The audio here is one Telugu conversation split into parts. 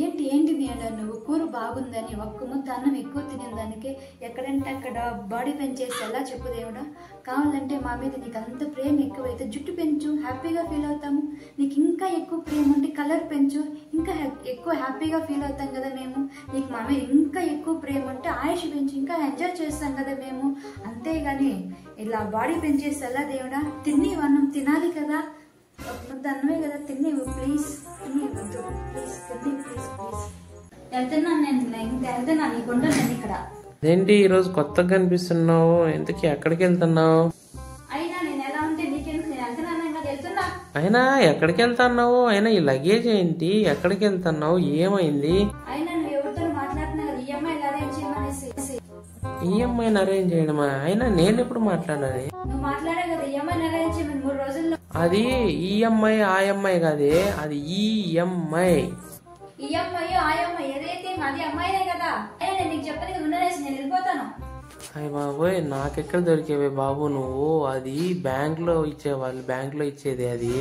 ఏంటి ఏంటి మేడ నువ్వు కూర బాగుందని ఒక్క ముద్ద అన్నం ఎక్కువ తినే దానికి ఎక్కడంటే అక్కడ బాడీ పెంచేసి ఎలా చెప్పు దేవుడా. కావాలంటే మా మీద నీకు అంత ప్రేమ ఎక్కువైతే జుట్టు పెంచు, హ్యాపీగా ఫీల్ అవుతాము. నీకు ఇంకా ఎక్కువ ప్రేమ ఉంటే కలర్ పెంచు, ఇంకా ఎక్కువ హ్యాపీగా ఫీల్ అవుతాం కదా మేము. నీకు మా మీద ఇంకా ఎక్కువ ప్రేమ ఉంటే ఆయుష్ పెంచు, ఇంకా ఎంజాయ్ చేస్తాం కదా మేము. అంతేగాని ఇలా బాడీ పెంచేసి ఎలా దేవుడా. తిని అన్నం తినాలి కదా, ముద్ద అన్నమే కదా తిని ప్లీజ్, తిని వద్దు ప్లీజ్, తిని ప్లీజ్ ప్లీజ్. వెళ్తున్నాను నేను, ఇంకా వెళ్తున్నాను, నీకుంటా నేను ఇక్కడ. ఏంటి ఈరోజు కొత్తగా కనిపిస్తున్నావు? ఎందుకు ఎక్కడికి వెళ్తున్నావు? అయినా నేను ఎలా ఉంటే నీకెందుకు, నేను వెళ్తున్నాను కదా, వెళ్తున్నా. అయినా ఎక్కడికి వెళ్తున్నావు? అయినా ఈ లగేజ్ ఏంటి? ఎక్కడికి వెళ్తున్నావు? ఏమైంది? అయినా నువ్వు ఎవరితో మాట్లాడుతున్నా కదా, ఈఎంఐ అరేంజ్ చేయమనేసి. ఈఎంఐ అరేంజ్ చేయడమా? అయినా నేను ఎప్పుడు మాట్లాడాలి? నువ్వు మాట్లాడే కదా ఈఎంఐ అరేంజ్ చేయమని 3 రోజుల్లో. అది ఈఎంఐ ఆయమ్మాయి కాదే, అది ఈఎంఐ. ఈఎంఐ ఆయమ్మ ఏదైతే అది అమ్మాయినే కదా. అయినా నేను నీకు చెప్పని ఉండనేసి నేను వెళ్ళిపోతాను. అయ్య బాబోయ్, నాకెక్కడ దొరికేవే బాబు నువ్వు? అది బ్యాంక్ లో ఇచ్చేవాళ్ళు, బ్యాంక్ లో ఇచ్చేది అది.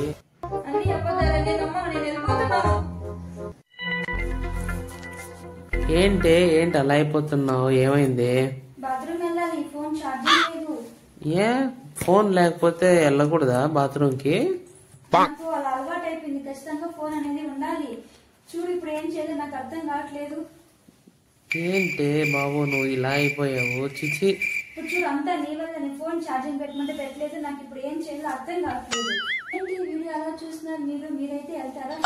అన్ని చెప్పొద్దారండి, నేను వెళ్ళిపోతున్నాను. ఏంటి అలా అయిపోతున్నావు? ఏమైంది? బాత్రూమ్ వెళ్ళాలి, ఫోన్ ఛార్జింగ్ లేదు. ఏ ఫోన్ లేకపోతే వెళ్ళకూడదా బాత్రూమ్ కి? నాకు అలా అలవాటు అయిపోయింది, ఖచ్చితంగా ఫోన్ అనేది ఉండాలి. చూడు ఇప్పుడు ఏం చేయలేదు, నాకు అర్థం కావట్లేదు. ఏంటి బాబు నువ్వు ఇలా అయిపోయావు? చిచి. ఇప్పుడు చూడు అంతా నీ వల్ల, నేను ఫోన్ ఛార్జింగ్ పెట్టమంటే పెట్టలేదు. నాకు ఇప్పుడు ఏం చేయాలో అర్థం కావట్లేదు. ఏంటి వీడియో అలా చూస్తున్నారు మీరైతే వెళ్తారా?